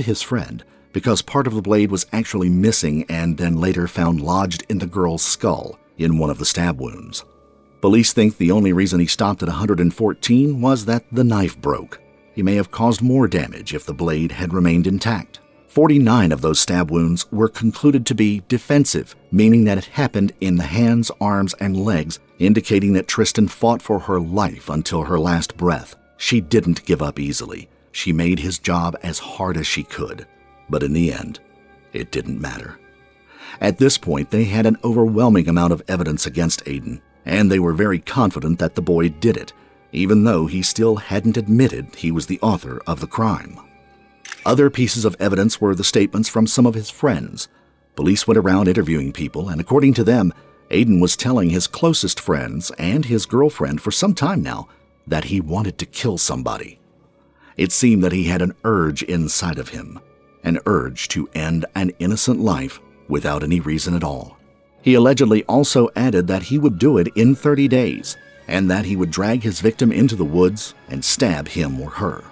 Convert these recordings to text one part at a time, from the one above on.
his friend, because part of the blade was actually missing and then later found lodged in the girl's skull in one of the stab wounds. Police think the only reason he stopped at 114 was that the knife broke. He may have caused more damage if the blade had remained intact. 49 of those stab wounds were concluded to be defensive, meaning that it happened in the hands, arms, and legs, indicating that Tristyn fought for her life until her last breath. She didn't give up easily. She made his job as hard as she could. But in the end, it didn't matter. At this point, they had an overwhelming amount of evidence against Aiden, and they were very confident that the boy did it, even though he still hadn't admitted he was the author of the crime. Other pieces of evidence were the statements from some of his friends. Police went around interviewing people, and according to them, Aiden was telling his closest friends and his girlfriend for some time now that he wanted to kill somebody. It seemed that he had an urge inside of him, an urge to end an innocent life without any reason at all. He allegedly also added that he would do it in 30 days, and that he would drag his victim into the woods and stab him or her.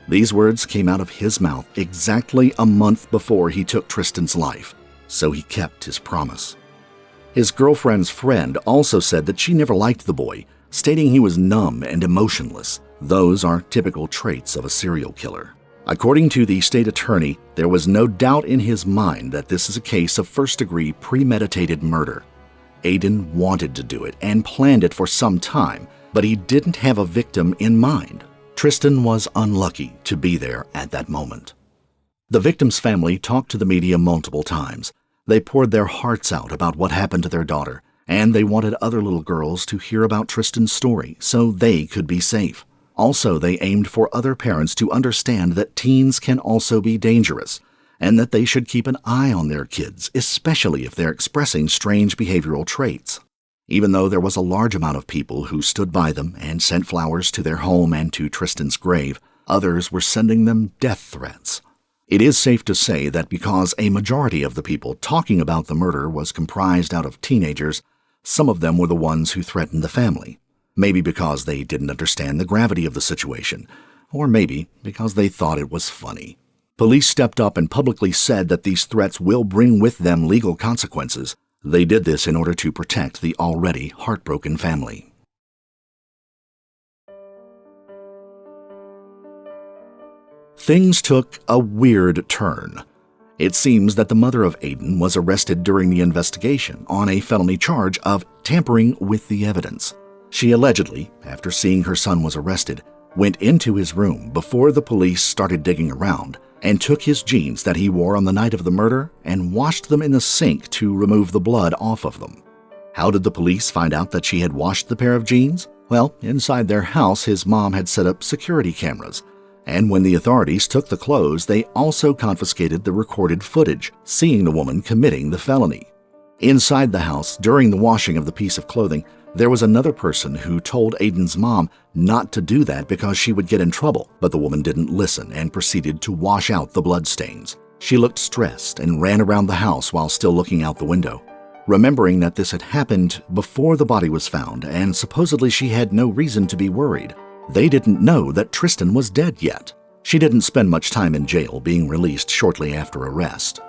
These words came out of his mouth exactly a month before he took Tristyn's life, so he kept his promise. His girlfriend's friend also said that she never liked the boy, stating he was numb and emotionless. Those are typical traits of a serial killer. According to the state attorney, there was no doubt in his mind that this is a case of first-degree premeditated murder. Aiden wanted to do it and planned it for some time, but he didn't have a victim in mind. Tristyn was unlucky to be there at that moment. The victim's family talked to the media multiple times. They poured their hearts out about what happened to their daughter, and they wanted other little girls to hear about Tristyn's story so they could be safe. Also, they aimed for other parents to understand that teens can also be dangerous, and that they should keep an eye on their kids, especially if they're expressing strange behavioral traits. Even though there was a large amount of people who stood by them and sent flowers to their home and to Tristyn's grave, others were sending them death threats. It is safe to say that because a majority of the people talking about the murder was comprised out of teenagers, some of them were the ones who threatened the family. Maybe because they didn't understand the gravity of the situation, or maybe because they thought it was funny. Police stepped up and publicly said that these threats will bring with them legal consequences. They did this in order to protect the already heartbroken family. Things took a weird turn. It seems that the mother of Aiden was arrested during the investigation on a felony charge of tampering with the evidence. She allegedly, after seeing her son was arrested, went into his room before the police started digging around and took his jeans that he wore on the night of the murder and washed them in the sink to remove the blood off of them. How did the police find out that she had washed the pair of jeans? Well, inside their house, his mom had set up security cameras, and when the authorities took the clothes, they also confiscated the recorded footage, seeing the woman committing the felony. Inside the house, during the washing of the piece of clothing, there was another person who told Aiden's mom not to do that because she would get in trouble, but the woman didn't listen and proceeded to wash out the bloodstains. She looked stressed and ran around the house while still looking out the window. Remembering that this had happened before the body was found and supposedly she had no reason to be worried, they didn't know that Tristyn was dead yet. She didn't spend much time in jail, being released shortly after arrest.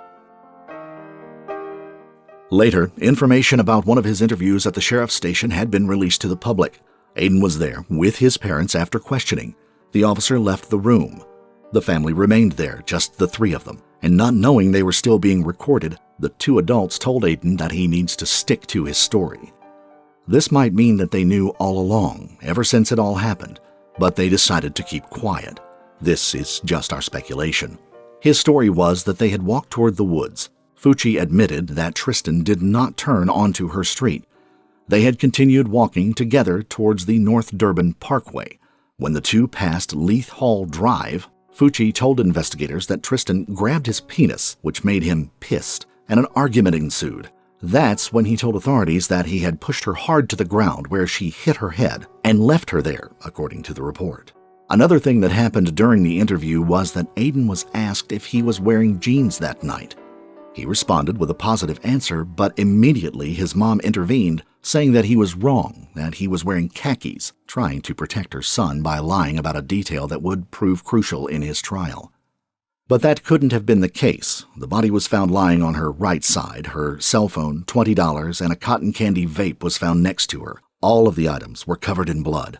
Later, information about one of his interviews at the sheriff's station had been released to the public. Aiden was there with his parents after questioning. The officer left the room. The family remained there, just the three of them, and not knowing they were still being recorded, the two adults told Aiden that he needs to stick to his story. This might mean that they knew all along, ever since it all happened, but they decided to keep quiet. This is just our speculation. His story was that they had walked toward the woods. Fucci admitted that Tristyn did not turn onto her street. They had continued walking together towards the North Durban Parkway. When the two passed Leith Hall Drive, Fucci told investigators that Tristyn grabbed his penis, which made him pissed, and an argument ensued. That's when he told authorities that he had pushed her hard to the ground where she hit her head and left her there, according to the report. Another thing that happened during the interview was that Aiden was asked if he was wearing jeans that night. He responded with a positive answer, but immediately his mom intervened, saying that he was wrong, that he was wearing khakis, trying to protect her son by lying about a detail that would prove crucial in his trial. But that couldn't have been the case. The body was found lying on her right side. Her cell phone, $20, and a cotton candy vape was found next to her. All of the items were covered in blood.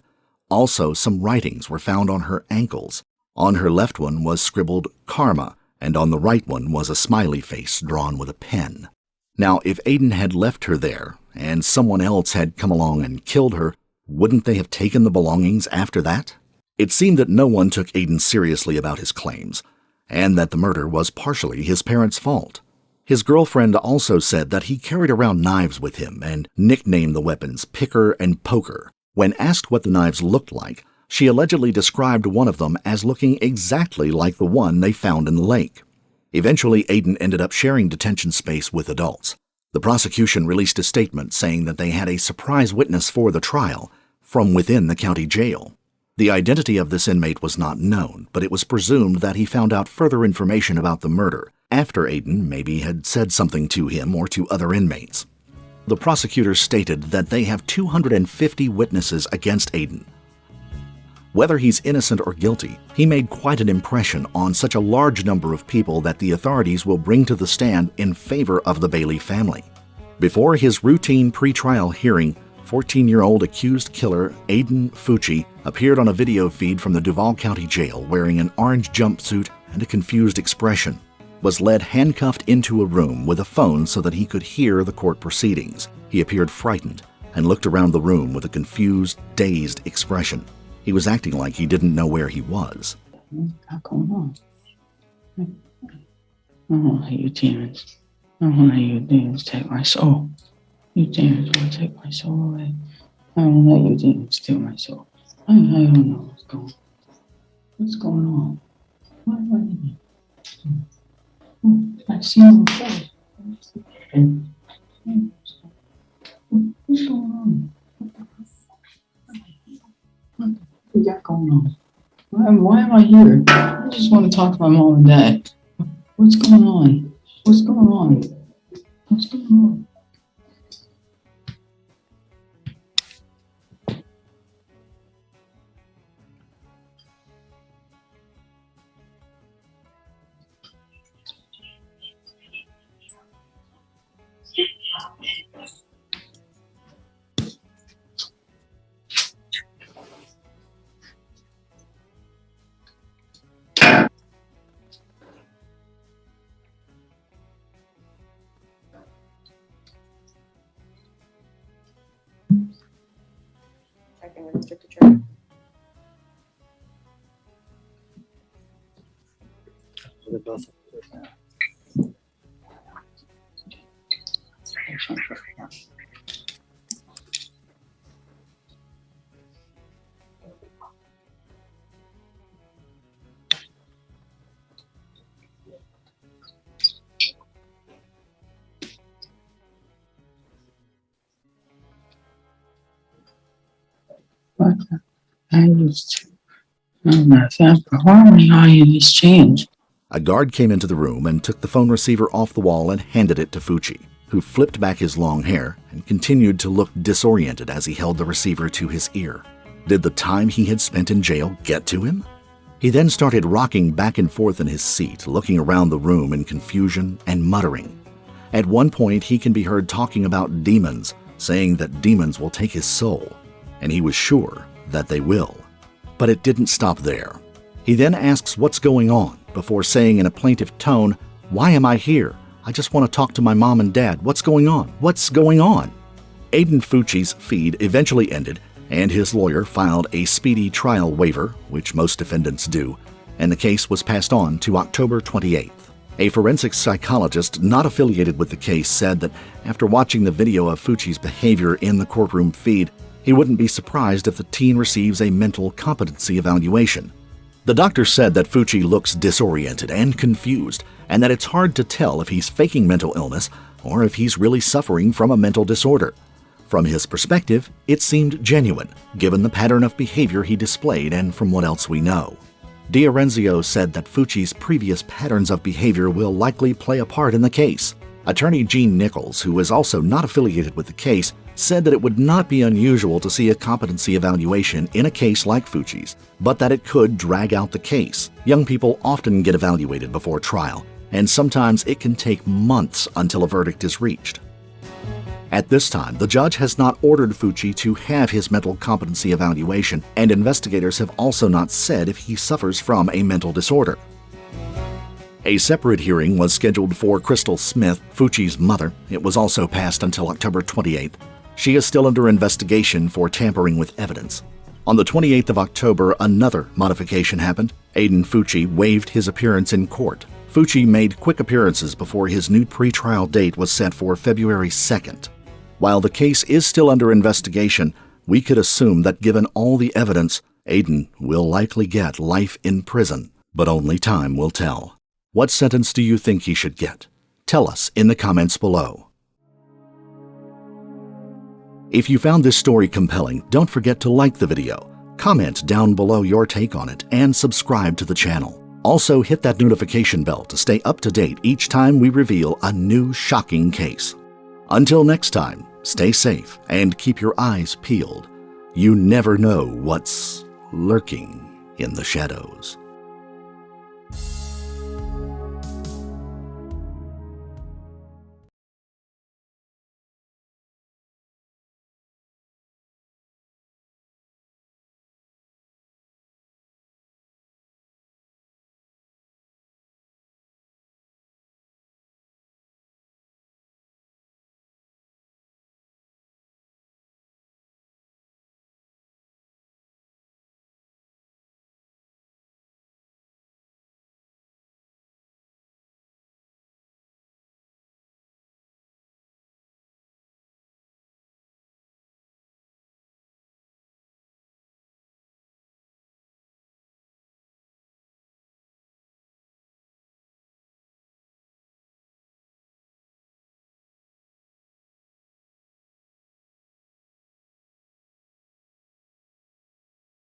Also, some writings were found on her ankles. On her left one was scribbled "Karma," and on the right one was a smiley face drawn with a pen. Now, if Aiden had left her there, and someone else had come along and killed her, wouldn't they have taken the belongings after that? It seemed that no one took Aiden seriously about his claims, and that the murder was partially his parents' fault. His girlfriend also said that he carried around knives with him and nicknamed the weapons Picker and Poker. When asked what the knives looked like, she allegedly described one of them as looking exactly like the one they found in the lake. Eventually, Aiden ended up sharing detention space with adults. The prosecution released a statement saying that they had a surprise witness for the trial from within the county jail. The identity of this inmate was not known, but it was presumed that he found out further information about the murder after Aiden maybe had said something to him or to other inmates. The prosecutors stated that they have 250 witnesses against Aiden. Whether he's innocent or guilty, he made quite an impression on such a large number of people that the authorities will bring to the stand in favor of the Bailey family. Before his routine pre-trial hearing, 14-year-old accused killer Aiden Fucci appeared on a video feed from the Duval County Jail wearing an orange jumpsuit and a confused expression, was led handcuffed into a room with a phone so that he could hear the court proceedings. He appeared frightened and looked around the room with a confused, dazed expression. He was acting like he didn't know where he was. What's going on? I don't want to let you demons. I don't want to let you demons take my soul. You demons want to take my soul away. I don't let you demons steal my soul. I don't know what's going on. What I see him before. What's going on? What you got going on? Why am I here? I just want to talk to my mom and dad. What's going on? What's going on? What's going on? Checking with District Attorney. But I used to. Oh my God, why are all these changed? A guard came into the room and took the phone receiver off the wall and handed it to Fucci, who flipped back his long hair and continued to look disoriented as he held the receiver to his ear. Did the time he had spent in jail get to him? He then started rocking back and forth in his seat, looking around the room in confusion and muttering. At one point, he can be heard talking about demons, saying that demons will take his soul, and he was sure that they will. But it didn't stop there. He then asks what's going on, before saying in a plaintive tone, "Why am I here? I just want to talk to my mom and dad. What's going on? What's going on?" Aiden Fucci's feed eventually ended, and his lawyer filed a speedy trial waiver, which most defendants do, and the case was passed on to October 28th. A forensic psychologist not affiliated with the case said that after watching the video of Fucci's behavior in the courtroom feed, he wouldn't be surprised if the teen receives a mental competency evaluation. The doctor said that Fucci looks disoriented and confused, and that it's hard to tell if he's faking mental illness or if he's really suffering from a mental disorder. From his perspective, it seemed genuine, given the pattern of behavior he displayed and from what else we know. D'Arenzio said that Fucci's previous patterns of behavior will likely play a part in the case. Attorney Gene Nichols, who is also not affiliated with the case, said that it would not be unusual to see a competency evaluation in a case like Fucci's, but that it could drag out the case. Young people often get evaluated before trial, and sometimes it can take months until a verdict is reached. At this time, the judge has not ordered Fucci to have his mental competency evaluation, and investigators have also not said if he suffers from a mental disorder. A separate hearing was scheduled for Crystal Smith, Fucci's mother. It was also passed until October 28th. She is still under investigation for tampering with evidence. On the 28th of October, another modification happened. Aiden Fucci waived his appearance in court. Fucci made quick appearances before his new pretrial date was set for February 2nd. While the case is still under investigation, we could assume that given all the evidence, Aiden will likely get life in prison, but only time will tell. What sentence do you think he should get? Tell us in the comments below. If you found this story compelling, don't forget to like the video, comment down below your take on it, and subscribe to the channel. Also, hit that notification bell to stay up to date each time we reveal a new shocking case. Until next time, stay safe and keep your eyes peeled. You never know what's lurking in the shadows.